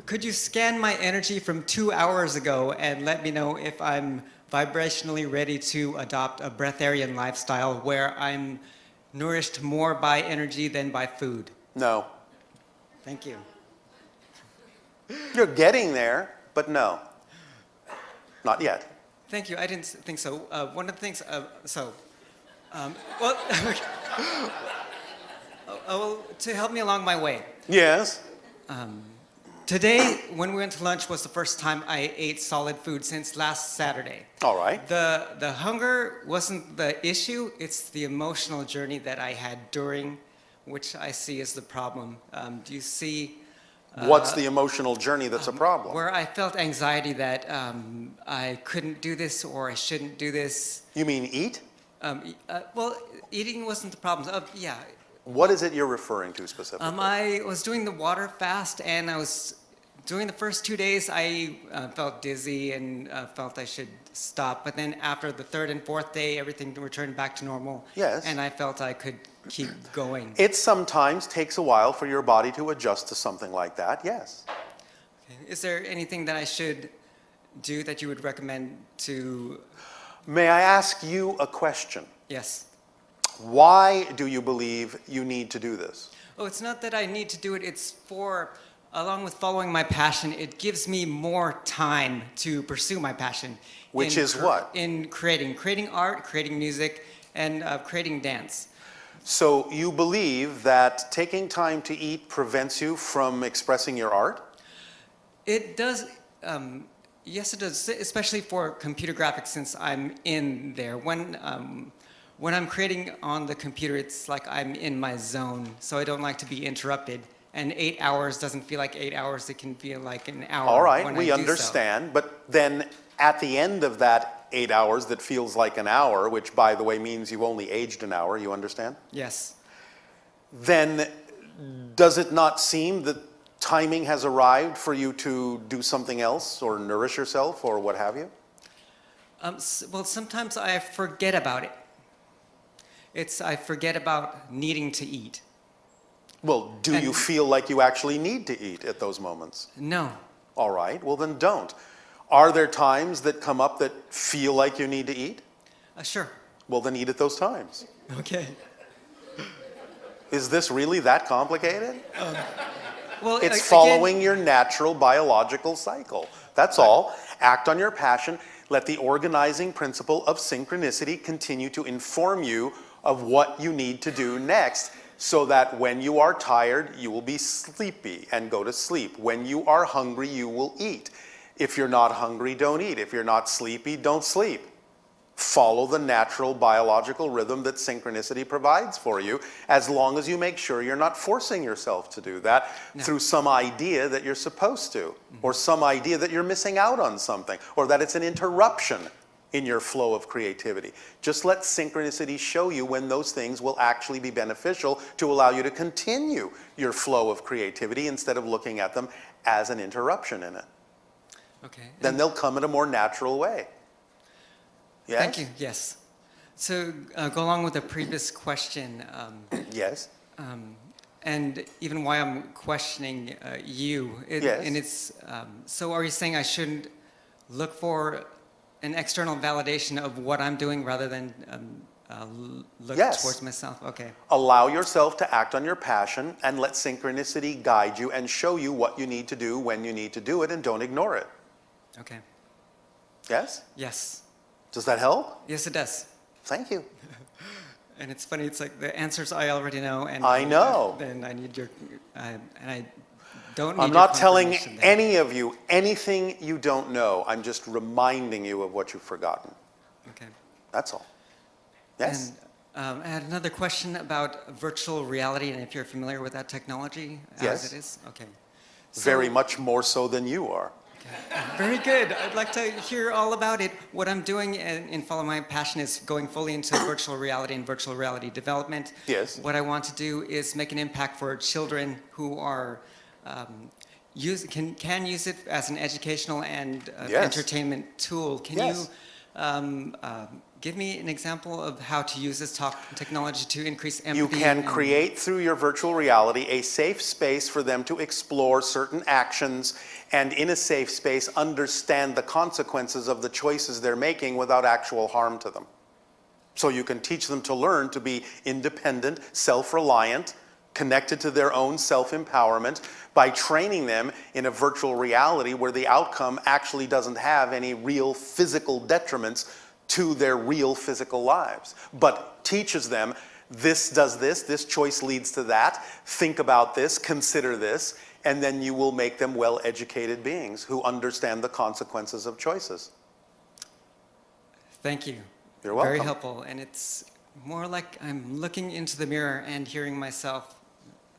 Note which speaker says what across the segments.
Speaker 1: Could you scan my energy from 2 hours ago and let me know if I'm vibrationally ready to adopt a breatharian lifestyle where I'm nourished more by energy than by food?
Speaker 2: No.
Speaker 1: Thank you.
Speaker 2: You're getting there, but no. Not yet.
Speaker 1: Thank you. I didn't think so. One of the things, well, to help me along my way.
Speaker 2: Yes.
Speaker 1: Today, when we went to lunch, was the first time I ate solid food since last Saturday.
Speaker 2: All right.
Speaker 1: The hunger wasn't the issue, it's the emotional journey that I had during, which I see as the problem. Do you see...
Speaker 2: What's the emotional journey that's a problem?
Speaker 1: Where I felt anxiety that I couldn't do this or I shouldn't do this.
Speaker 2: You mean eat?
Speaker 1: Well, eating wasn't the problem. Yeah.
Speaker 2: What is it you're referring to specifically?
Speaker 1: I was doing the water fast, and I was doing the first 2 days. I felt dizzy and felt I should stop. But then after the third and fourth day, everything returned back to normal.
Speaker 2: Yes.
Speaker 1: And I felt I could keep going.
Speaker 2: It sometimes takes a while for your body to adjust to something like that, yes.
Speaker 1: Okay. Is there anything that I should do that you would recommend to...
Speaker 2: May I ask you a question?
Speaker 1: Yes.
Speaker 2: Why do you believe you need to do this?
Speaker 1: Oh, it's not that I need to do it. It's for, along with following my passion, it gives me more time to pursue my passion.
Speaker 2: Which is what?
Speaker 1: In creating art, creating music, and creating dance.
Speaker 2: So you believe that taking time to eat prevents you from expressing your art?
Speaker 1: It does. Yes, it does, especially for computer graphics, since I'm in there. When I'm creating on the computer, it's like I'm in my zone, so I don't like to be interrupted. And 8 hours doesn't feel like 8 hours, it can feel like an hour.
Speaker 2: All right,
Speaker 1: when
Speaker 2: we
Speaker 1: I do
Speaker 2: understand,
Speaker 1: so.
Speaker 2: but then at the end of that 8 hours that feels like an hour, which by the way means you've only aged an hour, you understand?
Speaker 1: Yes.
Speaker 2: Then does it not seem that timing has arrived for you to do something else or nourish yourself or what have you?
Speaker 1: Well, sometimes I forget about it. I forget about needing to eat.
Speaker 2: Well, do you feel like you actually need to eat at those moments?
Speaker 1: No.
Speaker 2: All right, well then don't. Are there times that come up that feel like you need to eat?
Speaker 1: Sure.
Speaker 2: Well then eat at those times.
Speaker 1: Okay.
Speaker 2: Is this really that complicated?
Speaker 1: Well,
Speaker 2: it's following your natural biological cycle. That's all. Act on your passion. Let the organizing principle of synchronicity continue to inform you of what you need to do next, so that when you are tired, you will be sleepy and go to sleep. When you are hungry, you will eat. If you're not hungry, don't eat. If you're not sleepy, don't sleep. Follow the natural biological rhythm that synchronicity provides for you, as long as you make sure you're not forcing yourself to do that through some idea that you're supposed to, or some idea that you're missing out on something, or that it's an interruption in your flow of creativity. Just let synchronicity show you when those things will actually be beneficial to allow you to continue your flow of creativity instead of looking at them as an interruption in it.
Speaker 1: Okay.
Speaker 2: Then they'll come in a more natural way. Yes?
Speaker 1: Thank you. Yes. So go along with the previous question.
Speaker 2: Yes.
Speaker 1: And even why I'm questioning you.
Speaker 2: Yes.
Speaker 1: And it's, so are you saying I shouldn't look for an external validation of what I'm doing rather than look towards myself? Okay.
Speaker 2: Allow yourself to act on your passion and let synchronicity guide you and show you what you need to do when you need to do it, and don't ignore it.
Speaker 1: Okay.
Speaker 2: Yes?
Speaker 1: Yes.
Speaker 2: Does that help?
Speaker 1: Yes, it does.
Speaker 2: Thank you.
Speaker 1: And it's funny, it's like the answers I already know, and
Speaker 2: I know.
Speaker 1: Then I need your, and I don't need
Speaker 2: I'm not telling any of you anything you don't know. I'm just reminding you of what you've forgotten.
Speaker 1: Okay.
Speaker 2: That's all. Yes?
Speaker 1: And I had another question about virtual reality, and if you're familiar with that technology
Speaker 2: Yes.
Speaker 1: as it is. Okay. So,
Speaker 2: Very much more so than you are.
Speaker 1: very good. I'd like to hear all about it. What I'm doing in Follow My Passion is going fully into virtual reality and virtual reality development.
Speaker 2: Yes.
Speaker 1: What I want to do is make an impact for children who are can use it as an educational and entertainment tool. Can you Give me an example of how to use this technology to increase empathy.
Speaker 2: You can create through your virtual reality a safe space for them to explore certain actions and in a safe space understand the consequences of the choices they're making without actual harm to them. So you can teach them to learn to be independent, self-reliant, connected to their own self-empowerment by training them in a virtual reality where the outcome actually doesn't have any real physical detriments to their real physical lives, but teaches them this does this choice leads to that, think about this, consider this, and then you will make them well-educated beings who understand the consequences of choices.
Speaker 1: Thank you.
Speaker 2: You're welcome.
Speaker 1: Very helpful, and it's more like I'm looking into the mirror and hearing myself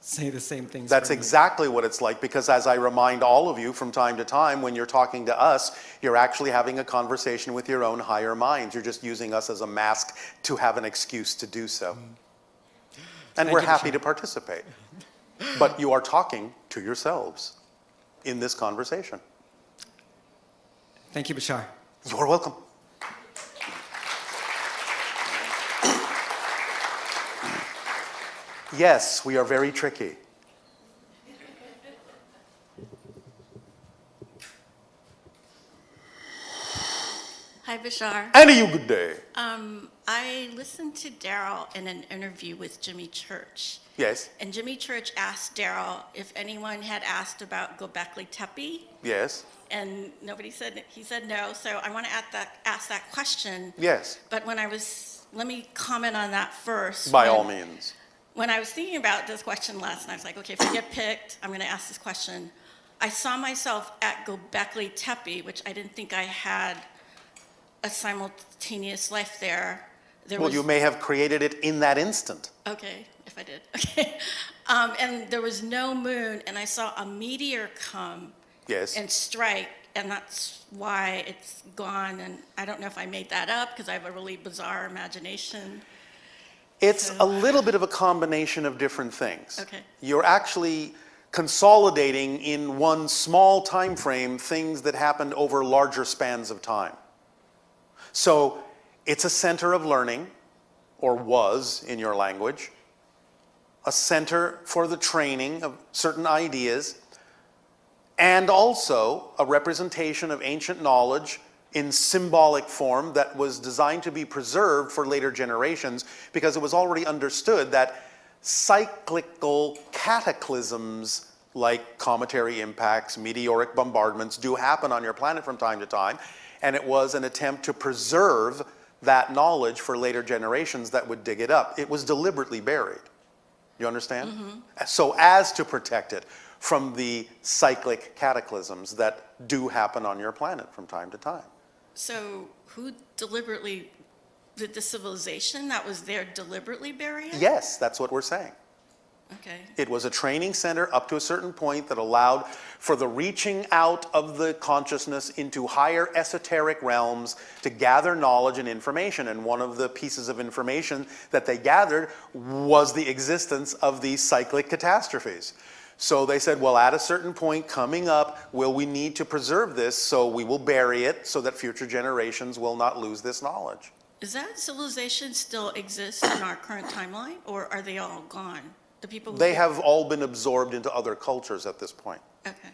Speaker 1: say the same things.
Speaker 2: That's exactly what it's like, because as I remind all of you from time to time, when you're talking to us, you're actually having a conversation with your own higher minds. You're just using us as a mask to have an excuse to do so. And we're happy to participate. But you are talking to yourselves in this conversation.
Speaker 1: Thank you, Bashar.
Speaker 2: You're welcome. Yes, we are very tricky.
Speaker 3: Hi, Bashar.
Speaker 2: And a you good day.
Speaker 3: I listened to Darryl in an interview with Jimmy Church.
Speaker 2: Yes.
Speaker 3: And Jimmy Church asked Darryl if anyone had asked about Göbekli Tepe.
Speaker 2: Yes.
Speaker 3: And nobody said, he said no. So I want to ask that question.
Speaker 2: Yes.
Speaker 3: But let me comment on that first.
Speaker 2: By all means.
Speaker 3: When I was thinking about this question last night, I was like, okay, if I get picked, I'm going to ask this question. I saw myself at Göbekli Tepe, which I didn't think I had a simultaneous life there.
Speaker 2: Well, you may have created it in that instant.
Speaker 3: Okay, if I did. Okay. And there was no moon, and I saw a meteor come
Speaker 2: Yes.
Speaker 3: and strike, and that's why it's gone. And I don't know if I made that up because I have a really bizarre imagination.
Speaker 2: It's a little bit of a combination of different things.
Speaker 3: Okay.
Speaker 2: You're actually consolidating in one small time frame things that happened over larger spans of time. So it's a center of learning, or was in your language, a center for the training of certain ideas, and also a representation of ancient knowledge in symbolic form that was designed to be preserved for later generations, because it was already understood that cyclical cataclysms like cometary impacts, meteoric bombardments do happen on your planet from time to time, and it was an attempt to preserve that knowledge for later generations that would dig it up. It was deliberately buried. You understand? Mm-hmm. So as to protect it from the cyclic cataclysms that do happen on your planet from time to time.
Speaker 3: So who deliberately, did the civilization that was there deliberately bury it?
Speaker 2: Yes, that's what we're saying.
Speaker 3: Okay.
Speaker 2: It was a training center up to a certain point that allowed for the reaching out of the consciousness into higher esoteric realms to gather knowledge and information. And one of the pieces of information that they gathered was the existence of these cyclic catastrophes. So they said, well, at a certain point coming up, will we need to preserve this, so we will bury it so that future generations will not lose this knowledge.
Speaker 3: Does that civilization still exist in our current timeline, or are they all gone? The people who
Speaker 2: They have all been absorbed into other cultures at this point.
Speaker 3: Okay.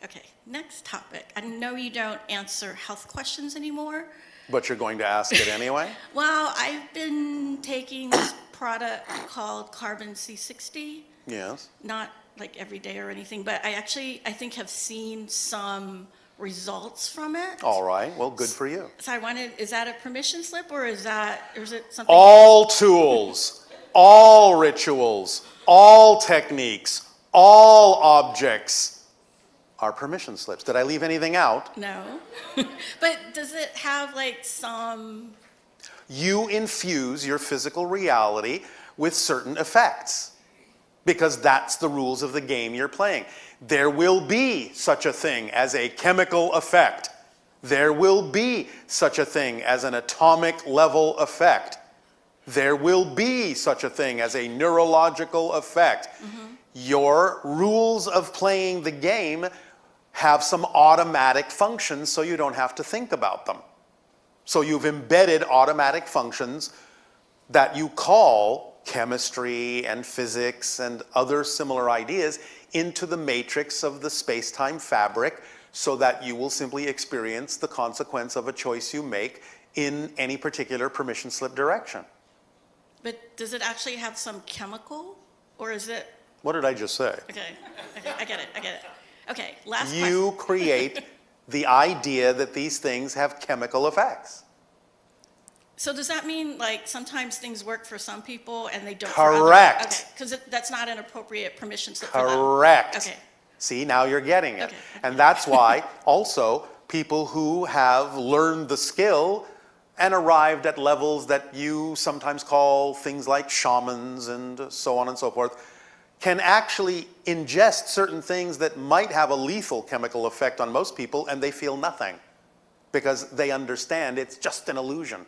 Speaker 3: Okay, next topic. I know you don't answer health questions anymore.
Speaker 2: But you're going to ask it anyway?
Speaker 3: Well, I've been taking this product called Carbon C60.
Speaker 2: Yes.
Speaker 3: Not like every day or anything, but I think have seen some results from it.
Speaker 2: All right, well, good for you.
Speaker 3: So I wanted, is that a permission slip, or is it something?
Speaker 2: All tools, all rituals, all techniques, all objects are permission slips. Did I leave anything out?
Speaker 3: No. But does it have like some?
Speaker 2: You infuse your physical reality with certain effects, because that's the rules of the game you're playing. There will be such a thing as a chemical effect. There will be such a thing as an atomic level effect. There will be such a thing as a neurological effect. Mm-hmm. Your rules of playing the game have some automatic functions, so you don't have to think about them. So you've embedded automatic functions that you call chemistry and physics and other similar ideas into the matrix of the space-time fabric so that you will simply experience the consequence of a choice you make in any particular permission slip direction.
Speaker 3: But does it actually have some chemical, or is it?
Speaker 2: What did I just say?
Speaker 3: Okay, I get it. Okay, last question.
Speaker 2: You create the idea that these things have chemical effects.
Speaker 3: So does that mean, like, sometimes things work for some people and they don't
Speaker 2: Correct.
Speaker 3: for others? Okay, because that's not an appropriate permission slip for them.
Speaker 2: Correct.
Speaker 3: Okay.
Speaker 2: See, now you're getting it.
Speaker 3: Okay.
Speaker 2: And that's why also people who have learned the skill and arrived at levels that you sometimes call things like shamans and so on and so forth, can actually ingest certain things that might have a lethal chemical effect on most people, and they feel nothing because they understand it's just an illusion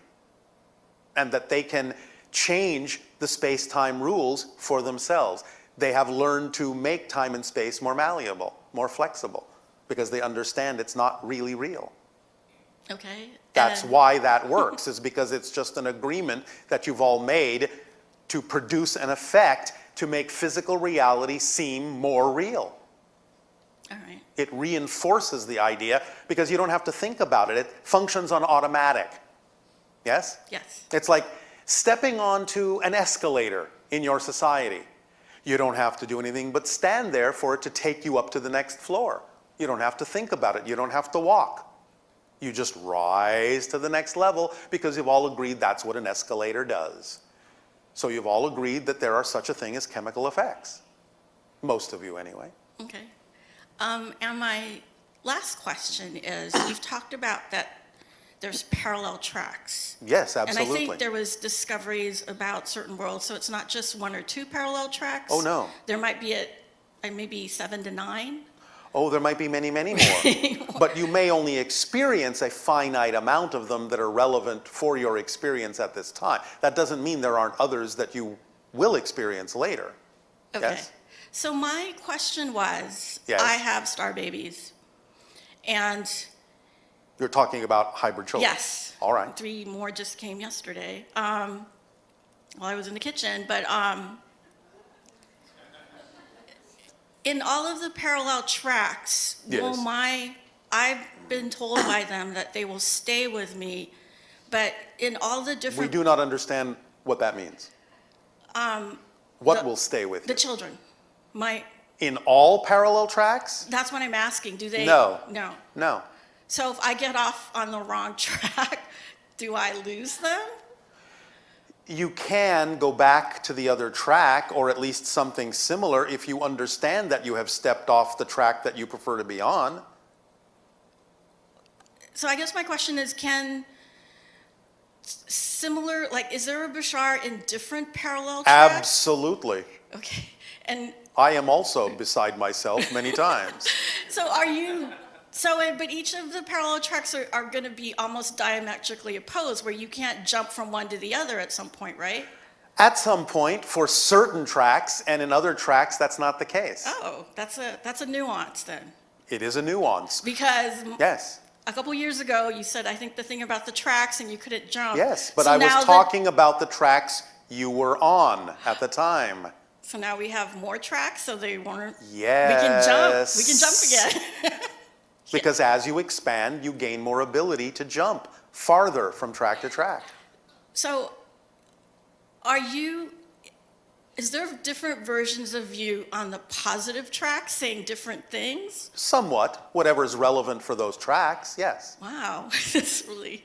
Speaker 2: and that they can change the space-time rules for themselves. They have learned to make time and space more malleable, more flexible, because they understand it's not really real.
Speaker 3: Okay.
Speaker 2: That's why that works, is because it's just an agreement that you've all made to produce an effect to make physical reality seem more real.
Speaker 3: All right.
Speaker 2: It reinforces the idea because you don't have to think about it. It functions on automatic. Yes?
Speaker 3: Yes.
Speaker 2: It's like stepping onto an escalator in your society. You don't have to do anything but stand there for it to take you up to the next floor. You don't have to think about it. You don't have to walk. You just rise to the next level because you've all agreed that's what an escalator does. So you've all agreed that there are such a thing as chemical effects. Most of you anyway.
Speaker 3: Okay. And my last question is, you've talked about that there's parallel tracks.
Speaker 2: Yes, absolutely.
Speaker 3: And I think there was discoveries about certain worlds, so it's not just 1 or 2 parallel tracks.
Speaker 2: Oh, no.
Speaker 3: There might be maybe 7 to 9.
Speaker 2: Oh, there might be many, many more. But you may only experience a finite amount of them that are relevant for your experience at this time. That doesn't mean there aren't others that you will experience later.
Speaker 3: Okay.
Speaker 2: Yes?
Speaker 3: So my question was,
Speaker 2: Yes.
Speaker 3: I have star babies, and
Speaker 2: You're talking about hybrid children?
Speaker 3: yes.
Speaker 2: All right.
Speaker 3: 3 more just came yesterday while I was in the kitchen, but in all of the parallel tracks,
Speaker 2: Yes.
Speaker 3: I've been told by them that they will stay with me, but in all the
Speaker 2: We
Speaker 3: different,
Speaker 2: do not understand what that means. What will stay with
Speaker 3: the
Speaker 2: you?
Speaker 3: children,
Speaker 2: In all parallel tracks?
Speaker 3: that's what I'm asking. Do they?
Speaker 2: No.
Speaker 3: No.
Speaker 2: No.
Speaker 3: So if I get off on the wrong track, do I lose them?
Speaker 2: You can go back to the other track, or at least something similar, if you understand that you have stepped off the track that you prefer to be on.
Speaker 3: So I guess my question is, is there a Bashar in different parallel tracks?
Speaker 2: Absolutely.
Speaker 3: Okay. And
Speaker 2: I am also beside myself many times.
Speaker 3: but each of the parallel tracks are going to be almost diametrically opposed, where you can't jump from one to the other at some point, right?
Speaker 2: At some point, for certain tracks, and in other tracks, that's not the case.
Speaker 3: Oh, that's a nuance then.
Speaker 2: It is a nuance.
Speaker 3: Because
Speaker 2: Yes.
Speaker 3: a couple years ago, you said, I think the thing about the tracks, and you couldn't jump.
Speaker 2: Yes, but
Speaker 3: So
Speaker 2: I
Speaker 3: now
Speaker 2: was talking about the tracks you were on at the time.
Speaker 3: So now we have more tracks, so they weren't.
Speaker 2: Yes.
Speaker 3: We can jump. We can jump again.
Speaker 2: Because as you expand, you gain more ability to jump farther from track to track.
Speaker 3: So, is there different versions of you on the positive track saying different things?
Speaker 2: Somewhat, whatever is relevant for those tracks, yes.
Speaker 3: Wow, that's really,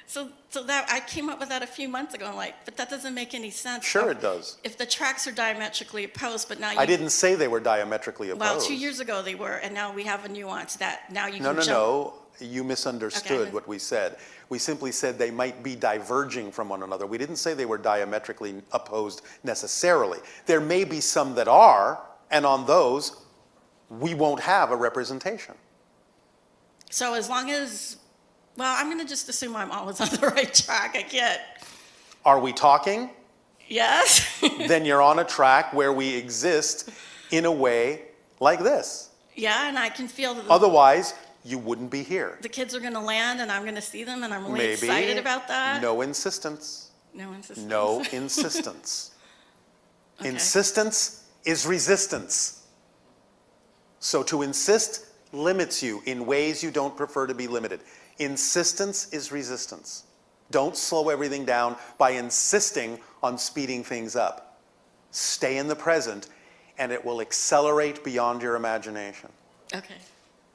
Speaker 3: so that, I came up with that a few months ago, I'm like, but that doesn't make any sense.
Speaker 2: Sure it does.
Speaker 3: If the tracks are diametrically opposed, but now
Speaker 2: I didn't say they were diametrically opposed.
Speaker 3: Well, 2 years ago they were, and now we have a nuance that now you can jump.
Speaker 2: No, you misunderstood
Speaker 3: Okay.
Speaker 2: what we said. We simply said they might be diverging from one another. We didn't say they were diametrically opposed necessarily. There may be some that are, and on those, we won't have a representation.
Speaker 3: So as long as, well, I'm going to just assume I'm always on the right track. I can't.
Speaker 2: Are we talking?
Speaker 3: Yes.
Speaker 2: Then you're on a track where we exist in a way like this.
Speaker 3: Yeah, and I can feel that.
Speaker 2: Otherwise, you wouldn't be here.
Speaker 3: The kids are going to land and I'm going to see them and I'm really
Speaker 2: Maybe.
Speaker 3: excited about that.
Speaker 2: No insistence.
Speaker 3: No insistence.
Speaker 2: No insistence.
Speaker 3: Okay.
Speaker 2: Insistence is resistance. So to insist limits you in ways you don't prefer to be limited. Insistence is resistance. Don't slow everything down by insisting on speeding things up. Stay in the present, and it will accelerate beyond your imagination.
Speaker 3: Okay.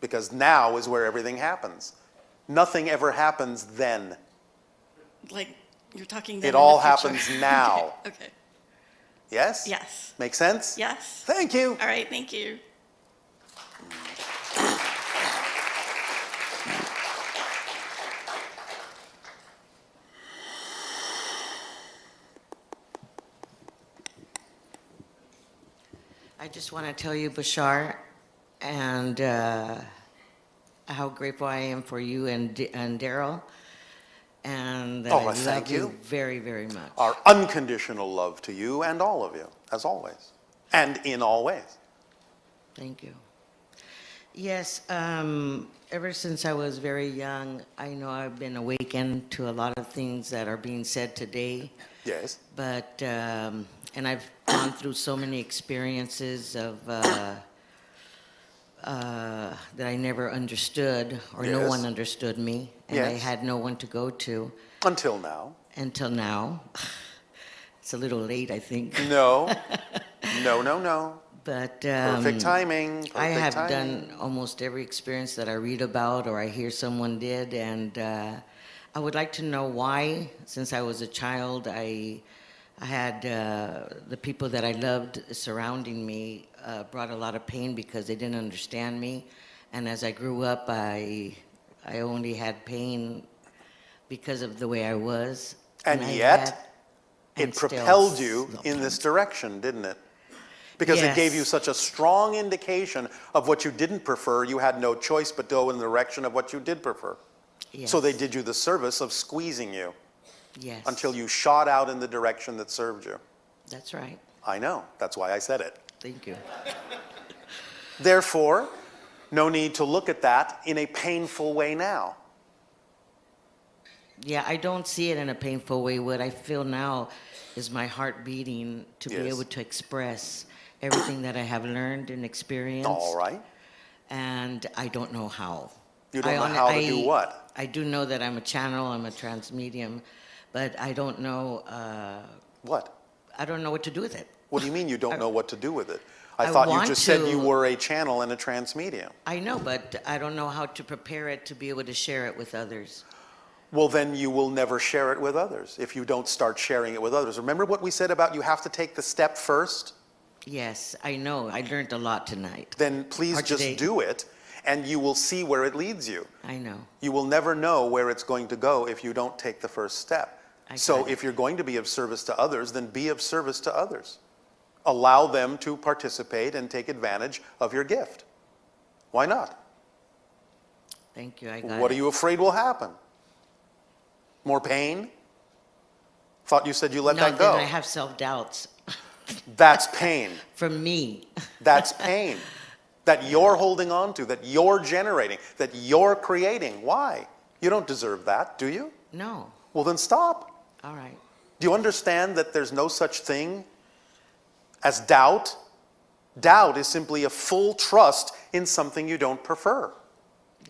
Speaker 2: Because now is where everything happens. Nothing ever happens then.
Speaker 3: Like you're talking then
Speaker 2: It
Speaker 3: in
Speaker 2: all
Speaker 3: the future.
Speaker 2: happens now.
Speaker 3: Okay.
Speaker 2: Yes?
Speaker 3: Yes.
Speaker 2: Make sense?
Speaker 3: Yes.
Speaker 2: Thank you.
Speaker 3: All right, thank you.
Speaker 4: I just want to tell you, Bashar, and how grateful I am for you and Darryl, and that
Speaker 2: Oh,
Speaker 4: I
Speaker 2: well, thank
Speaker 4: love
Speaker 2: you.
Speaker 4: you very, very much.
Speaker 2: Our unconditional love to you and all of you, as always. And in all ways.
Speaker 4: Thank you. Yes, ever since I was very young, I know I've been awakened to a lot of things that are being said today.
Speaker 2: Yes.
Speaker 4: But, and I've gone through so many experiences of, that I never understood, or no
Speaker 2: Yes.
Speaker 4: one understood me, and I
Speaker 2: Yes.
Speaker 4: had no one to go to
Speaker 2: Until now.
Speaker 4: until now. It's a little late, I think.
Speaker 2: No. No, no, no.
Speaker 4: But
Speaker 2: Perfect timing. Perfect
Speaker 4: I have
Speaker 2: timing.
Speaker 4: done almost every experience that I read about or I hear someone did, and I would like to know why, since I was a child, I had the people that I loved surrounding me brought a lot of pain because they didn't understand me, and as I grew up, I only had pain because of the way I was.
Speaker 2: And
Speaker 4: I
Speaker 2: yet,
Speaker 4: had- and
Speaker 2: it
Speaker 4: still
Speaker 2: propelled you in this
Speaker 4: sometimes.
Speaker 2: direction, didn't it? Because it gave you
Speaker 4: Yes.
Speaker 2: such a strong indication of what you didn't prefer, you had no choice but go in the direction of what you did prefer.
Speaker 4: Yes.
Speaker 2: So they did you the service of squeezing you
Speaker 4: Yes.
Speaker 2: until you shot out in the direction that served you.
Speaker 4: That's right.
Speaker 2: I know, that's why I said it.
Speaker 4: Thank you.
Speaker 2: Therefore, no need to look at that in a painful way now.
Speaker 4: Yeah, I don't see it in a painful way. What I feel now is my heart beating to be
Speaker 2: Yes.
Speaker 4: able to express everything that I have learned and experienced.
Speaker 2: All right.
Speaker 4: And I don't know how.
Speaker 2: You don't know how to do what?
Speaker 4: I do know that I'm a channel, I'm a transmedium, but I don't know,
Speaker 2: What?
Speaker 4: I don't know what to do with it.
Speaker 2: What do you mean you don't know what to do with it? I
Speaker 4: I
Speaker 2: thought you
Speaker 4: want
Speaker 2: just said you
Speaker 4: to-
Speaker 2: were a channel and a transmedium.
Speaker 4: I know, but I don't know how to prepare it to be able to share it with others.
Speaker 2: Well, then you will never share it with others if you don't start sharing it with others. Remember what we said about you have to take the step first?
Speaker 4: Yes, I know. I learned a lot tonight.
Speaker 2: Then please
Speaker 4: Or
Speaker 2: just
Speaker 4: today.
Speaker 2: do it, and you will see where it leads you.
Speaker 4: I know.
Speaker 2: You will never know where it's going to go if you don't take the first step.
Speaker 4: I
Speaker 2: So
Speaker 4: got it.
Speaker 2: if you're going to be of service to others, then be of service to others. Allow them to participate and take advantage of your gift. Why not?
Speaker 4: Thank you. I got
Speaker 2: What
Speaker 4: it.
Speaker 2: are you afraid will happen? More pain? Thought you said you let
Speaker 4: No,
Speaker 2: that go.
Speaker 4: then I have self-doubts
Speaker 2: That's pain.
Speaker 4: from me.
Speaker 2: That's pain that you're holding on to, that you're generating, that you're creating. Why? You don't deserve that, do you?
Speaker 4: No.
Speaker 2: Well, then stop.
Speaker 4: All right.
Speaker 2: Do you understand that there's no such thing as doubt? Doubt is simply a full trust in something you don't prefer.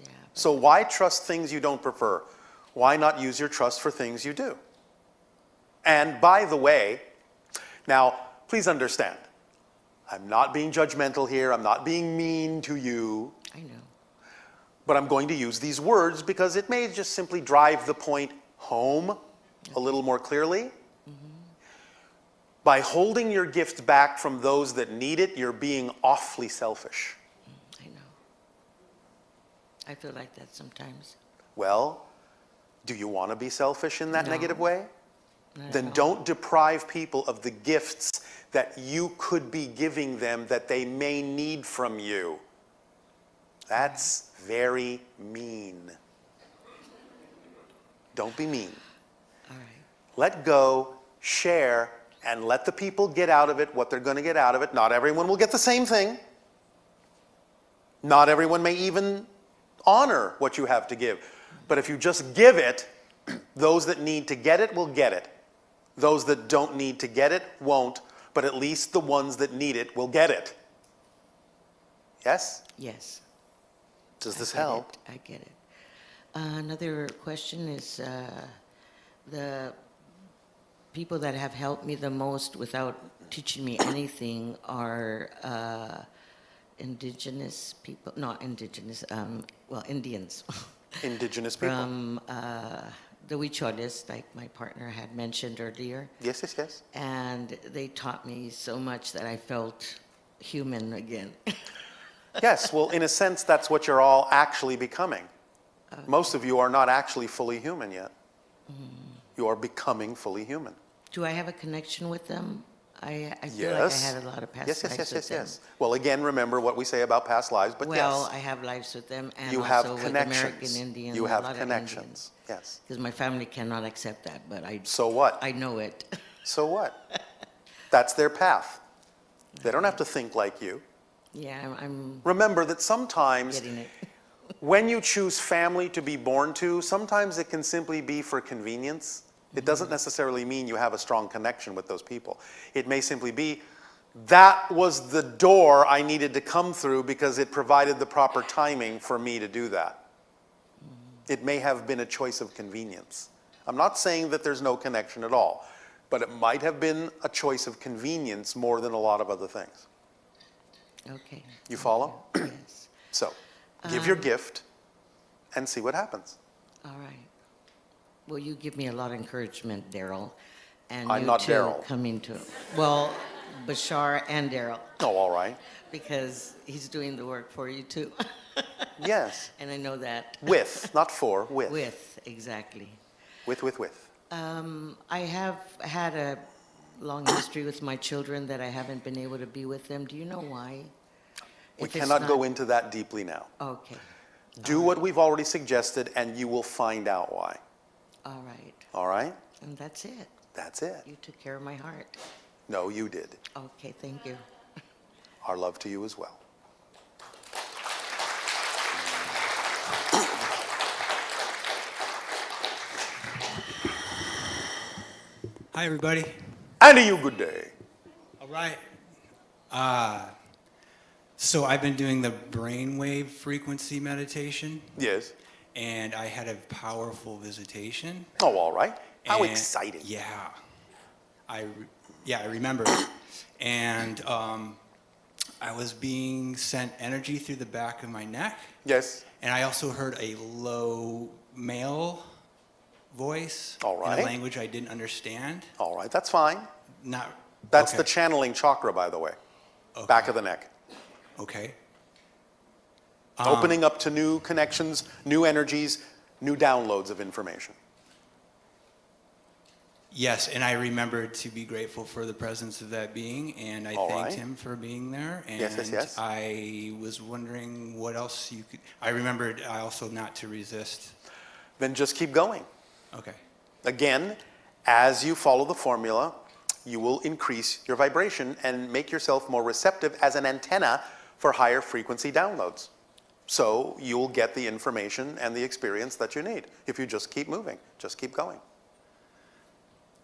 Speaker 4: Yeah.
Speaker 2: So why trust things you don't prefer? Why not use your trust for things you do? And by the way, now, please understand, I'm not being judgmental here, I'm not being mean to you,
Speaker 4: I know.
Speaker 2: but I'm going to use these words because it may just simply drive the point home a little more clearly. By holding your gift back from those that need it, you're being awfully selfish.
Speaker 4: I know. I feel like that sometimes.
Speaker 2: Well, do you want to be selfish in that
Speaker 4: No.
Speaker 2: negative way?
Speaker 4: Not
Speaker 2: Then
Speaker 4: at all.
Speaker 2: don't deprive people of the gifts that you could be giving them that they may need from you. That's very mean. Don't be mean.
Speaker 4: All right.
Speaker 2: Let go, share, and let the people get out of it what they're going to get out of it. Not everyone will get the same thing. Not everyone may even Honor what you have to give. But if you just give it, those that need to get it will get it. Those that don't need to get it won't, but at least the ones that need it will get it. Yes?
Speaker 4: Yes.
Speaker 2: Does this
Speaker 4: I get
Speaker 2: help?
Speaker 4: it. I get it. Another question is the people that have helped me the most without teaching me anything are indigenous people, not indigenous, well, Indians.
Speaker 2: Indigenous people.
Speaker 4: From the Huicholes, like my partner had mentioned earlier.
Speaker 2: Yes, yes, yes.
Speaker 4: And they taught me so much that I felt human again.
Speaker 2: Yes, well, in a sense, that's what you're all actually becoming. Most of you are not actually fully human yet. You are becoming fully human.
Speaker 4: Do I have a connection with them? I feel like I
Speaker 2: Yes.
Speaker 4: had a lot of past
Speaker 2: Yes, yes,
Speaker 4: lives
Speaker 2: yes,
Speaker 4: with
Speaker 2: yes,
Speaker 4: them.
Speaker 2: yes. Well, again, remember what we say about past lives, but
Speaker 4: Well,
Speaker 2: yes.
Speaker 4: I have lives with them and
Speaker 2: You
Speaker 4: also
Speaker 2: have
Speaker 4: with
Speaker 2: connections.
Speaker 4: American Indians.
Speaker 2: You
Speaker 4: a
Speaker 2: have
Speaker 4: lot of
Speaker 2: connections. Yes.
Speaker 4: Because my family cannot accept that, but
Speaker 2: So what?
Speaker 4: I know it.
Speaker 2: So what? That's their path. They don't have to think like you.
Speaker 4: Yeah, I'm
Speaker 2: Remember that sometimes
Speaker 4: getting it.
Speaker 2: when you choose family to be born to, sometimes it can simply be for convenience. It doesn't necessarily mean you have a strong connection with those people. It may simply be that was the door I needed to come through because it provided the proper timing for me to do that. It may have been a choice of convenience. I'm not saying that there's no connection at all, but it might have been a choice of convenience more than a lot of other things.
Speaker 4: Okay.
Speaker 2: You follow?
Speaker 4: Yes.
Speaker 2: So, give your gift and see what happens.
Speaker 4: All right. Well, you give me a lot of encouragement, Darryl. And
Speaker 2: I'm
Speaker 4: you
Speaker 2: not
Speaker 4: too,
Speaker 2: Darryl.
Speaker 4: coming to, well, Bashar and Darryl,
Speaker 2: Oh, all right.
Speaker 4: because he's doing the work for you too.
Speaker 2: Yes.
Speaker 4: And I know that.
Speaker 2: With, not for, with.
Speaker 4: With, exactly.
Speaker 2: With.
Speaker 4: I have had a long history with my children that I haven't been able to be with them. Do you know why?
Speaker 2: We
Speaker 4: If it's
Speaker 2: cannot go
Speaker 4: not-
Speaker 2: into that deeply now.
Speaker 4: Okay,
Speaker 2: Do what we've already suggested and you will find out why.
Speaker 4: all right.
Speaker 2: All right?
Speaker 4: And that's it.
Speaker 2: That's it.
Speaker 4: You took care of my heart.
Speaker 2: No, you did.
Speaker 4: Okay, thank you.
Speaker 2: Our love to you as well.
Speaker 5: Hi, everybody.
Speaker 2: And to you, good day.
Speaker 5: All right. So I've been doing the brainwave frequency meditation,
Speaker 2: Yes.
Speaker 5: and I had a powerful visitation.
Speaker 2: Oh, all right. How
Speaker 5: And-
Speaker 2: exciting.
Speaker 5: Yeah. I remember. And I was being sent energy through the back of my neck,
Speaker 2: Yes.
Speaker 5: and I also heard a low male voice
Speaker 2: All
Speaker 5: in
Speaker 2: right.
Speaker 5: a language I didn't understand.
Speaker 2: All right. That's fine.
Speaker 5: Not.
Speaker 2: That's
Speaker 5: okay.
Speaker 2: the channeling chakra, by the way.
Speaker 5: Okay.
Speaker 2: Back of the neck.
Speaker 5: Okay.
Speaker 2: Opening up to new connections, new energies, new downloads of information.
Speaker 5: Yes, and I remembered to be grateful for the presence of that being, and I
Speaker 2: All
Speaker 5: thanked
Speaker 2: right.
Speaker 5: him for being there. And
Speaker 2: Yes, yes, yes.
Speaker 5: I was wondering what else you could. I remembered also not to resist.
Speaker 2: Then just keep going.
Speaker 5: Okay.
Speaker 2: Again, as you follow the formula, you will increase your vibration and make yourself more receptive as an antenna for higher frequency downloads. So you'll get the information and the experience that you need if you just keep moving, just keep going.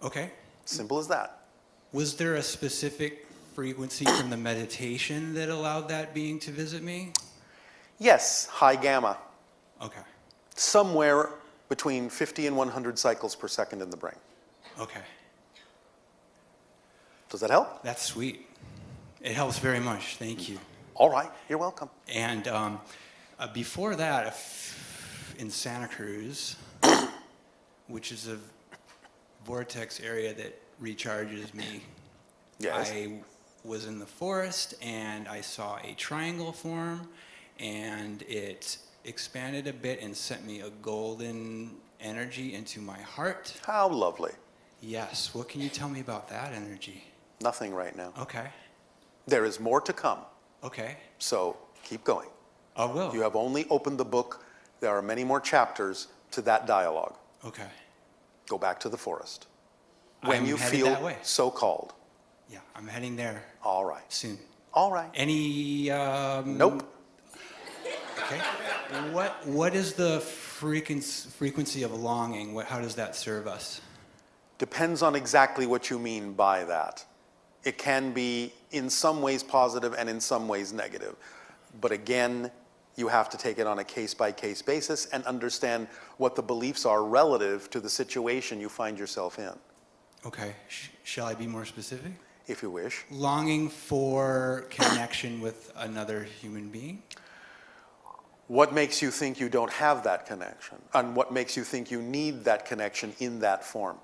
Speaker 5: Okay.
Speaker 2: Simple as that.
Speaker 5: Was there a specific frequency from the meditation that allowed that being to visit me?
Speaker 2: Yes, high gamma,
Speaker 5: Okay.
Speaker 2: somewhere between 50 and 100 cycles per second in the brain.
Speaker 5: Okay.
Speaker 2: Does that help?
Speaker 5: That's sweet. It helps very much. Thank you.
Speaker 2: All right, you're welcome.
Speaker 5: And before that, in Santa Cruz, which is a vortex area that recharges me,
Speaker 2: Yes.
Speaker 5: I was in the forest and I saw a triangle form, and it expanded a bit and sent me a golden energy into my heart.
Speaker 2: How lovely.
Speaker 5: Yes. What can you tell me about that energy?
Speaker 2: Nothing right now.
Speaker 5: Okay.
Speaker 2: There is more to come,
Speaker 5: Okay.
Speaker 2: so keep going.
Speaker 5: I will.
Speaker 2: You have only opened the book. There are many more chapters to that dialogue.
Speaker 5: Okay.
Speaker 2: Go back to the forest. When
Speaker 5: I'm
Speaker 2: you
Speaker 5: headed
Speaker 2: feel
Speaker 5: that way.
Speaker 2: so called.
Speaker 5: Yeah, I'm heading there
Speaker 2: All right.
Speaker 5: soon.
Speaker 2: All right.
Speaker 5: Any
Speaker 2: Nope.
Speaker 5: Okay. What is the frequency of longing? How does that serve us?
Speaker 2: Depends on exactly what you mean by that. It can be in some ways positive and in some ways negative. But again, you have to take it on a case-by-case basis and understand what the beliefs are relative to the situation you find yourself in,
Speaker 5: Okay. Shall I be more specific?
Speaker 2: if you wish.
Speaker 5: Longing for connection with another human being?
Speaker 2: What makes you think you don't have that connection? And what makes you think you need that connection in that form?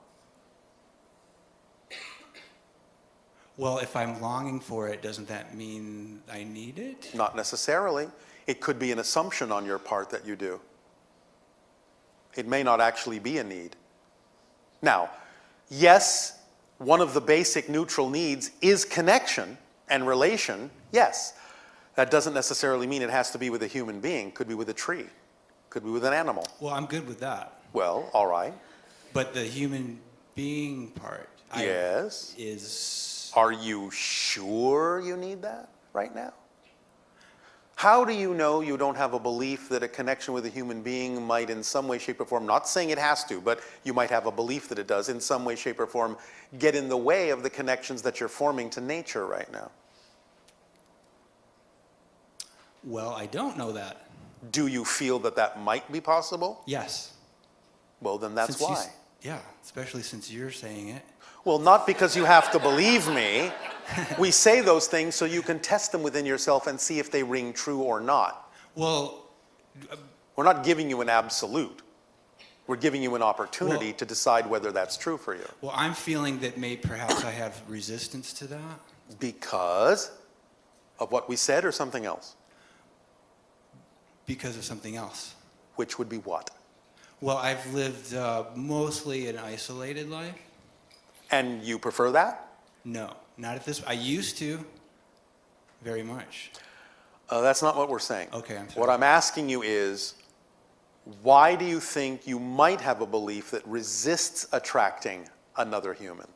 Speaker 5: Well, if I'm longing for it, doesn't that mean I need it?
Speaker 2: Not necessarily. It could be an assumption on your part that you do. It may not actually be a need. Now, yes, one of the basic neutral needs is connection and relation, yes. That doesn't necessarily mean it has to be with a human being. Could be with a tree. Could be with an animal.
Speaker 5: Well, I'm good with that.
Speaker 2: Well, all right.
Speaker 5: But the human being part
Speaker 2: Yes.
Speaker 5: is...
Speaker 2: Are you sure you need that right now? How do you know you don't have a belief that a connection with a human being might in some way, shape, or form, not saying it has to, but you might have a belief that it does in some way, shape, or form, get in the way of the connections that you're forming to nature right now?
Speaker 5: Well, I don't know that.
Speaker 2: Do you feel that that might be possible?
Speaker 5: Yes.
Speaker 2: Well, then that's
Speaker 5: Since you
Speaker 2: why.
Speaker 5: yeah, especially since you're saying it.
Speaker 2: Well, not because you have to believe me. We say those things so you can test them within yourself and see if they ring true or not.
Speaker 5: Well,
Speaker 2: We're not giving you an absolute. We're giving you an opportunity
Speaker 5: Well-
Speaker 2: to decide whether that's true for you.
Speaker 5: well, I'm feeling that perhaps I have resistance to that.
Speaker 2: Because of what we said or something else?
Speaker 5: Because of something else.
Speaker 2: Which would be what?
Speaker 5: Well, I've lived mostly an isolated life.
Speaker 2: And you prefer that?
Speaker 5: No, not at this. I used to, very much.
Speaker 2: That's not what we're saying.
Speaker 5: Okay, I'm sorry.
Speaker 2: What I'm asking you is, why do you think you might have a belief that resists attracting another human?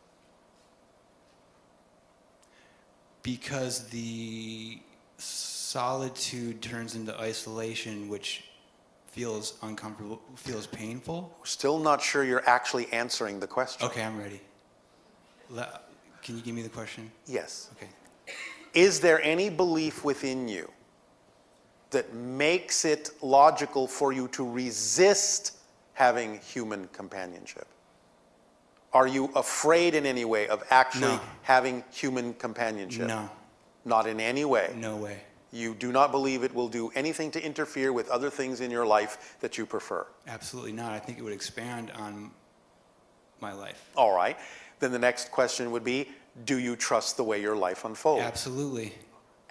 Speaker 5: Because the solitude turns into isolation, which feels uncomfortable, feels painful.
Speaker 2: We're still not sure you're actually answering the question.
Speaker 5: Okay, I'm ready. Can you give me the question?
Speaker 2: Yes.
Speaker 5: Okay.
Speaker 2: Is there any belief within you that makes it logical for you to resist having human companionship? Are you afraid in any way of actually
Speaker 5: No.
Speaker 2: having human companionship?
Speaker 5: No,
Speaker 2: Not in any way.
Speaker 5: no way.
Speaker 2: You do not believe it will do anything to interfere with other things in your life that you prefer.
Speaker 5: Absolutely not. I think it would expand on my life.
Speaker 2: All right. Then the next question would be, do you trust the way your life unfolds?
Speaker 5: Absolutely.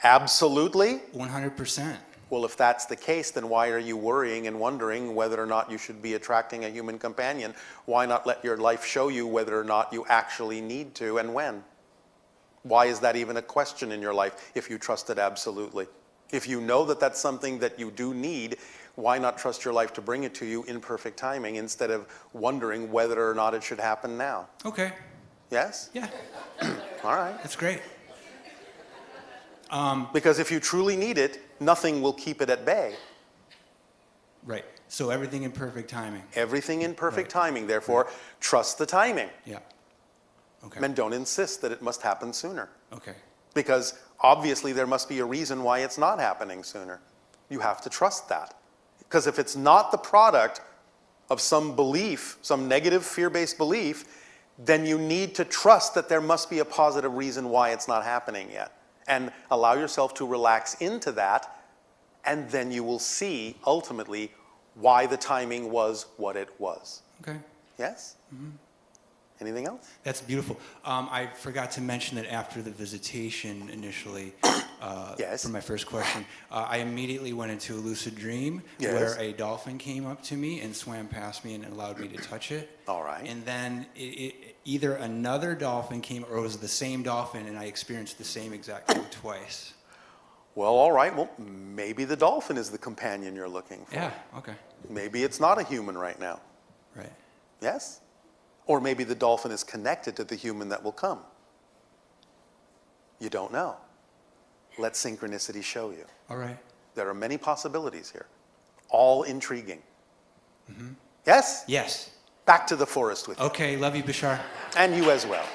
Speaker 2: Absolutely?
Speaker 5: 100%.
Speaker 2: Well, if that's the case, then why are you worrying and wondering whether or not you should be attracting a human companion? Why not let your life show you whether or not you actually need to and when? Why is that even a question in your life if you trust it absolutely? If you know that that's something that you do need, why not trust your life to bring it to you in perfect timing instead of wondering whether or not it should happen now?
Speaker 5: Okay.
Speaker 2: Yes?
Speaker 5: Yeah,
Speaker 2: All right.
Speaker 5: that's great.
Speaker 2: Because if you truly need it, nothing will keep it at bay.
Speaker 5: Right. So everything in perfect timing.
Speaker 2: Everything in perfect
Speaker 5: Right.
Speaker 2: timing. Therefore, trust the timing.
Speaker 5: Yeah. Okay.
Speaker 2: And don't insist that it must happen sooner.
Speaker 5: Okay.
Speaker 2: Because obviously there must be a reason why it's not happening sooner. You have to trust that. Because if it's not the product of some belief, some negative fear-based belief, then you need to trust that there must be a positive reason why it's not happening yet. And allow yourself to relax into that, and then you will see ultimately why the timing was what it was.
Speaker 5: Okay.
Speaker 2: Yes? Anything else?
Speaker 5: That's beautiful. I forgot to mention that after the visitation initially,
Speaker 2: Yes.
Speaker 5: for my first question, I immediately went into a lucid dream
Speaker 2: Yes.
Speaker 5: where a dolphin came up to me and swam past me and allowed me to touch it.
Speaker 2: All right.
Speaker 5: And then either another dolphin came or it was the same dolphin, and I experienced the same exact thing twice.
Speaker 2: Well, all right. Well, maybe the dolphin is the companion you're looking for.
Speaker 5: Yeah, okay.
Speaker 2: Maybe it's not a human right now.
Speaker 5: Right.
Speaker 2: Yes? Or maybe the dolphin is connected to the human that will come. You don't know. Let synchronicity show you.
Speaker 5: All right.
Speaker 2: There are many possibilities here, all intriguing. Yes?
Speaker 5: Yes.
Speaker 2: Back to the forest with you.
Speaker 5: Okay, love you, Bashar.
Speaker 2: And you as well.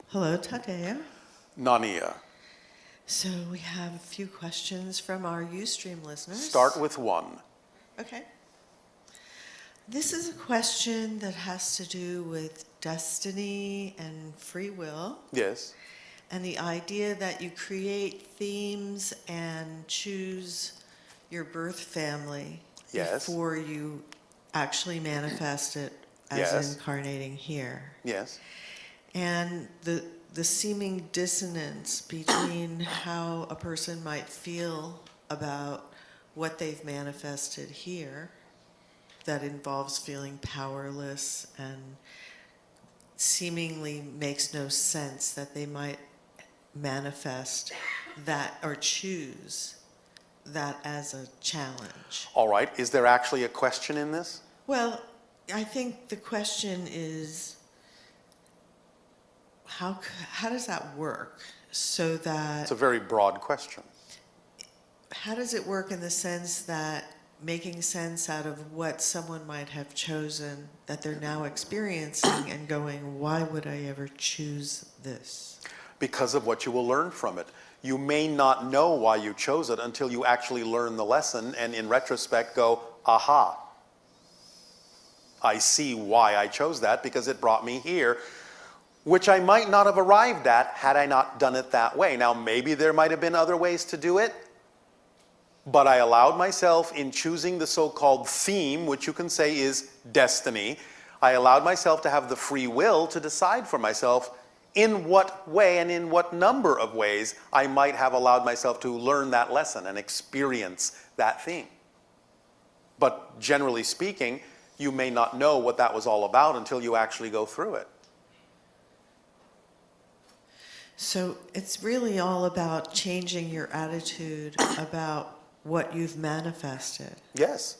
Speaker 6: Hello, Tadeo.
Speaker 2: Nania,
Speaker 6: So we have a few questions from our Ustream listeners.
Speaker 2: start with one.
Speaker 6: Okay. This is a question that has to do with destiny and free will,
Speaker 2: Yes.
Speaker 6: and the idea that you create themes and choose your birth family
Speaker 2: Yes.
Speaker 6: before you actually manifest it as
Speaker 2: Yes.
Speaker 6: incarnating here.
Speaker 2: Yes.
Speaker 6: And the seeming dissonance between how a person might feel about what they've manifested here, that involves feeling powerless and seemingly makes no sense that they might manifest that or choose that as a challenge.
Speaker 2: All right. Is there actually a question in this?
Speaker 6: Well, I think the question is, how does that work? So that,
Speaker 2: It's a very broad question.
Speaker 6: how does it work in the sense that making sense out of what someone might have chosen that they're now experiencing and going, why would I ever choose this?
Speaker 2: Because of what you will learn from it. You may not know why you chose it until you actually learn the lesson and in retrospect go, aha, I see why I chose that because it brought me here, which I might not have arrived at had I not done it that way. Now, maybe there might have been other ways to do it, but I allowed myself in choosing the so-called theme, which you can say is destiny, I allowed myself to have the free will to decide for myself in what way and in what number of ways I might have allowed myself to learn that lesson and experience that theme. But generally speaking, you may not know what that was all about until you actually go through it.
Speaker 6: So it's really all about changing your attitude about what you've manifested.
Speaker 2: Yes.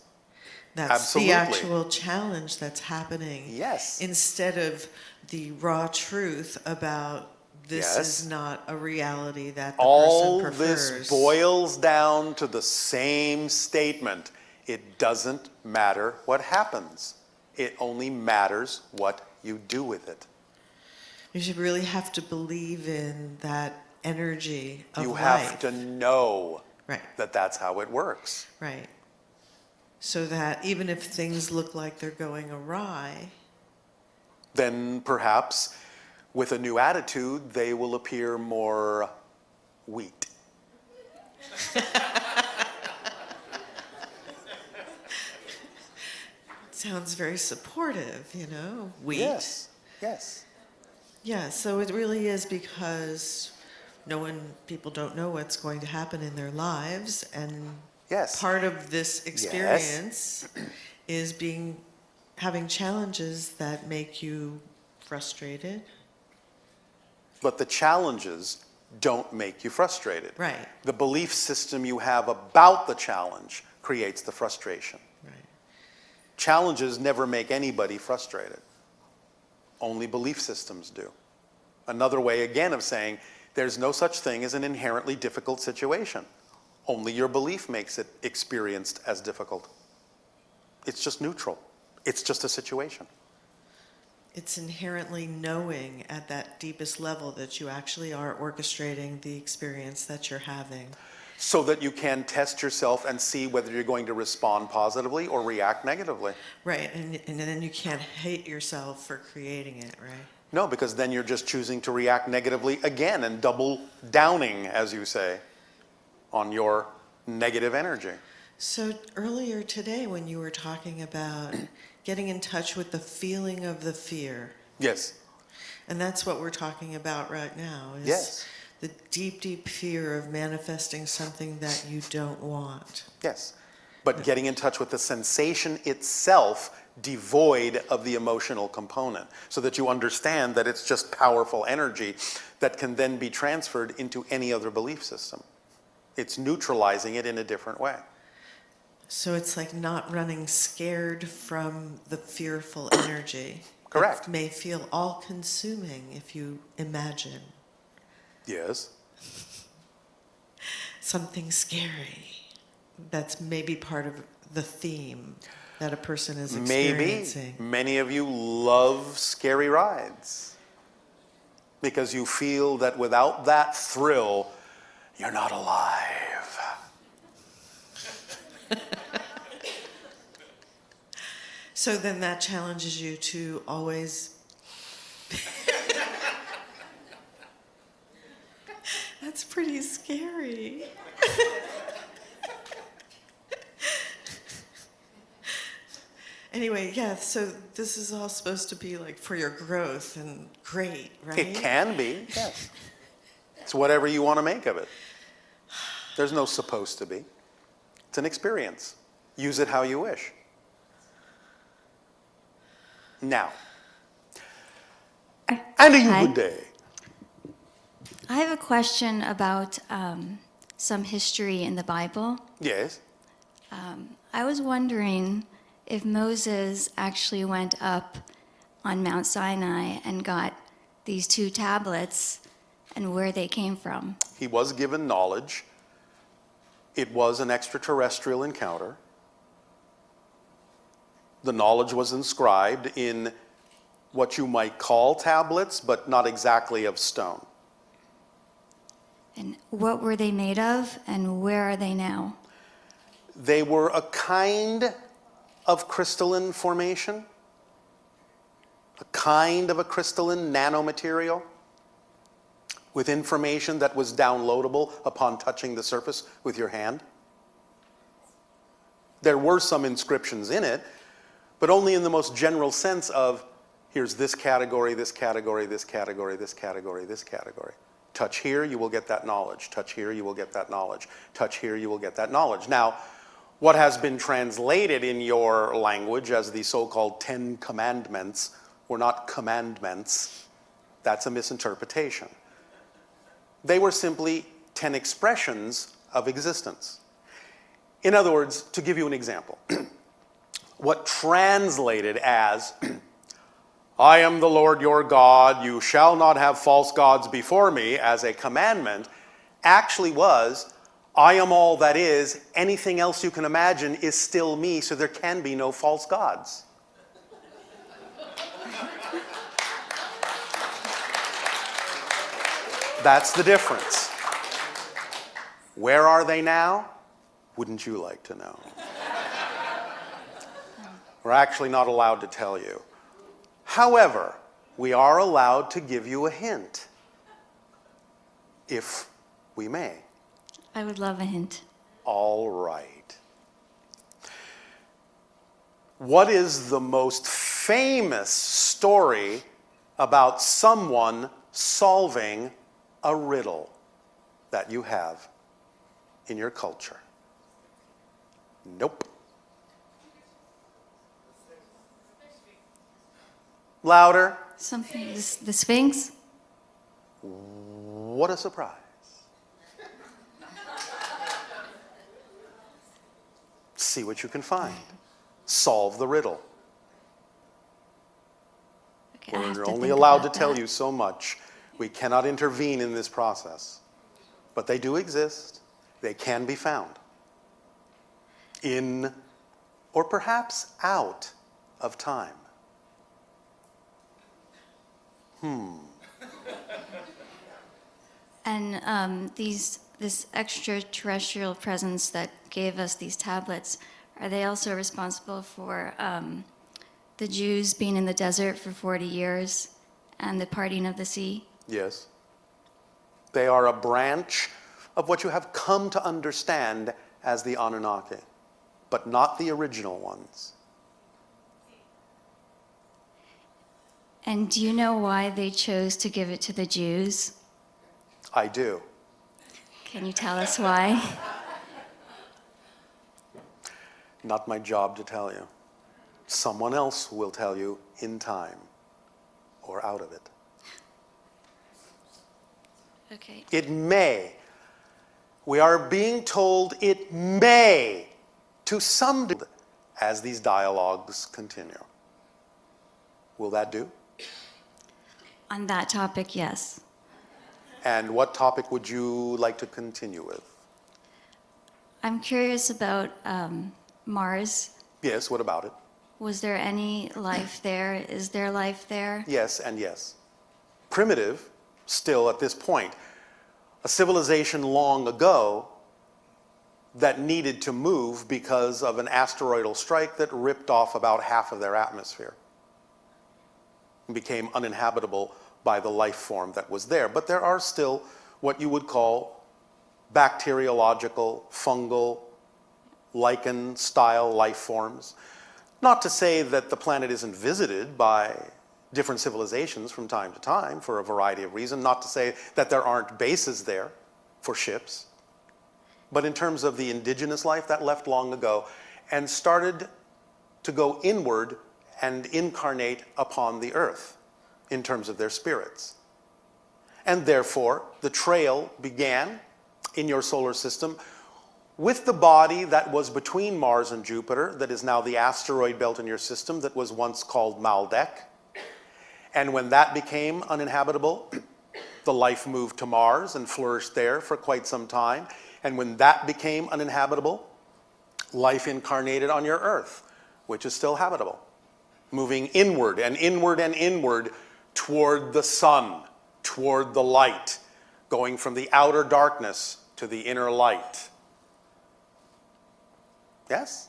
Speaker 6: That's
Speaker 2: Absolutely.
Speaker 6: the actual challenge that's happening.
Speaker 2: Yes.
Speaker 6: Instead of the raw truth about this
Speaker 2: Yes.
Speaker 6: is not a reality that the
Speaker 2: All
Speaker 6: person prefers.
Speaker 2: this boils down to the same statement. It doesn't matter what happens. It only matters what you do with it.
Speaker 6: You should really have to believe in that energy of
Speaker 2: You
Speaker 6: life.
Speaker 2: have to know
Speaker 6: Right,
Speaker 2: that that's how it works.
Speaker 6: right. So that even if things look like they're going awry,
Speaker 2: Then perhaps with a new attitude, they will appear more wheat.
Speaker 6: sounds very supportive, you know, wheat.
Speaker 2: Yes, yes.
Speaker 6: Yeah, so it really is because people don't know what's going to happen in their lives, and
Speaker 2: Yes.
Speaker 6: part of this experience is having challenges that make you frustrated.
Speaker 2: But the challenges don't make you frustrated.
Speaker 6: Right,
Speaker 2: The belief system you have about the challenge creates the frustration.
Speaker 6: right.
Speaker 2: Challenges never make anybody frustrated. Only belief systems do. Another way, again, of saying there's no such thing as an inherently difficult situation. Only your belief makes it experienced as difficult. It's just neutral. It's just a situation.
Speaker 6: It's inherently knowing at that deepest level that you actually are orchestrating the experience that you're having.
Speaker 2: So that you can test yourself and see whether you're going to respond positively or react negatively.
Speaker 6: Right, and then you can't hate yourself for creating it, right?
Speaker 2: No, because then you're just choosing to react negatively again and double downing, as you say, on your negative energy.
Speaker 6: So earlier today when you were talking about getting in touch with the feeling of the fear,
Speaker 2: Yes.
Speaker 6: and that's what we're talking about right now, is
Speaker 2: Yes.
Speaker 6: the deep, deep fear of manifesting something that you don't want.
Speaker 2: Yes. But getting in touch with the sensation itself devoid of the emotional component so that you understand that it's just powerful energy that can then be transferred into any other belief system. It's neutralizing it in a different way.
Speaker 6: So it's like not running scared from the fearful energy.
Speaker 2: Correct.
Speaker 6: It may feel all-consuming if you imagine
Speaker 2: Yes.
Speaker 6: something scary. That's maybe part of the theme that a person is
Speaker 2: Maybe
Speaker 6: experiencing.
Speaker 2: many of you love scary rides because you feel that without that thrill, you're not alive.
Speaker 6: So then that challenges you to always... That's pretty scary. Anyway, yeah, so this is all supposed to be like for your growth and great, right?
Speaker 2: It can be, yes. It's whatever you want to make of it. There's no supposed to be. It's an experience. Use it how you wish. Now, and a
Speaker 7: Hi.
Speaker 2: good day.
Speaker 7: I have a question about some history in the Bible.
Speaker 2: Yes.
Speaker 7: I was wondering if Moses actually went up on Mount Sinai and got these 2 tablets and where they came from.
Speaker 2: He was given knowledge. It was an extraterrestrial encounter. The knowledge was inscribed in what you might call tablets, but not exactly of stone.
Speaker 7: And what were they made of and where are they now?
Speaker 2: They were a kind of crystalline formation, a kind of a crystalline nanomaterial with information that was downloadable upon touching the surface with your hand. There were some inscriptions in it, but only in the most general sense of, here's this category, this category, this category, this category, this category. Touch here, you will get that knowledge. Touch here, you will get that knowledge. Touch here, you will get that knowledge. Now, what has been translated in your language as the so-called 10 commandments were not commandments. That's a misinterpretation. They were simply 10 expressions of existence. In other words, to give you an example, what translated as, I am the Lord your God, you shall not have false gods before me, as a commandment, actually was, I am all that is, anything else you can imagine is still me, so there can be no false gods. That's the difference. Where are they now? Wouldn't you like to know? We're actually not allowed to tell you. However, we are allowed to give you a hint, if we may.
Speaker 7: I would love a hint.
Speaker 2: All right. What is the most famous story about someone solving a riddle that you have in your culture? Nope. Louder.
Speaker 7: Something, the Sphinx?
Speaker 2: What a surprise. See what you can find. Solve the riddle.
Speaker 7: Okay, I have
Speaker 2: We're
Speaker 7: to
Speaker 2: only
Speaker 7: think
Speaker 2: allowed to
Speaker 7: about
Speaker 2: tell
Speaker 7: that.
Speaker 2: you so much. We cannot intervene in this process. But they do exist. They can be found. In, or perhaps out of time.
Speaker 7: And this extraterrestrial presence that gave us these tablets, are they also responsible for the Jews being in the desert for 40 years and the parting of the sea?
Speaker 2: Yes. They are a branch of what you have come to understand as the Anunnaki, but not the original ones.
Speaker 7: And do you know why they chose to give it to the Jews?
Speaker 2: I do.
Speaker 7: Can you tell us why?
Speaker 2: Not my job to tell you. Someone else will tell you in time or out of it.
Speaker 7: Okay.
Speaker 2: It may. We are being told it may to some degree as these dialogues continue. Will that do?
Speaker 7: On that topic, yes.
Speaker 2: And what topic would you like to continue with?
Speaker 7: I'm curious about Mars.
Speaker 2: Yes, what about it?
Speaker 7: Was there any life there? Is there life there?
Speaker 2: Yes and yes. Primitive, still at this point. A civilization long ago that needed to move because of an asteroidal strike that ripped off about half of their atmosphere and became uninhabitable by the life form that was there. But there are still what you would call bacteriological, fungal, lichen-style life forms. Not to say that the planet isn't visited by different civilizations from time to time for a variety of reasons. Not to say that there aren't bases there for ships. But in terms of the indigenous life, that left long ago and started to go inward and incarnate upon the earth in terms of their spirits. And therefore, the trail began in your solar system with the body that was between Mars and Jupiter, that is now the asteroid belt in your system that was once called Maldek. And when that became uninhabitable, the life moved to Mars and flourished there for quite some time. And when that became uninhabitable, life incarnated on your Earth, which is still habitable, moving inward and inward and inward toward the sun, toward the light, going from the outer darkness to the inner light. Yes?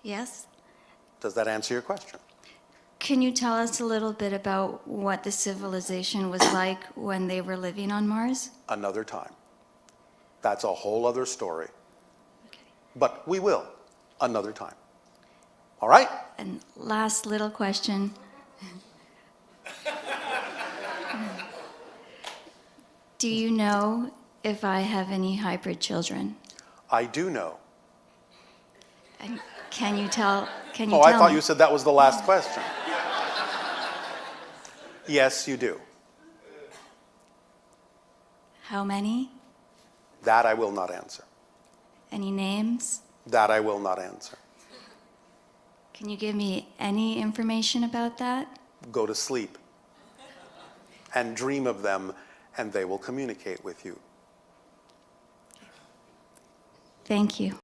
Speaker 7: Yes.
Speaker 2: Does that answer your question?
Speaker 7: Can you tell us a little bit about what the civilization was like when they were living on Mars?
Speaker 2: Another time. That's a whole other story.
Speaker 7: Okay.
Speaker 2: But we will, another time. All right?
Speaker 7: And last little question. Do you know if I have any hybrid children?
Speaker 2: I do know.
Speaker 7: And can you tell
Speaker 2: Oh, I thought
Speaker 7: me?
Speaker 2: you said that was the last question. Yes, you do.
Speaker 7: How many?
Speaker 2: That I will not answer.
Speaker 7: Any names?
Speaker 2: That I will not answer.
Speaker 7: Can you give me any information about that?
Speaker 2: Go to sleep and dream of them, and they will communicate with you.
Speaker 7: Thank you.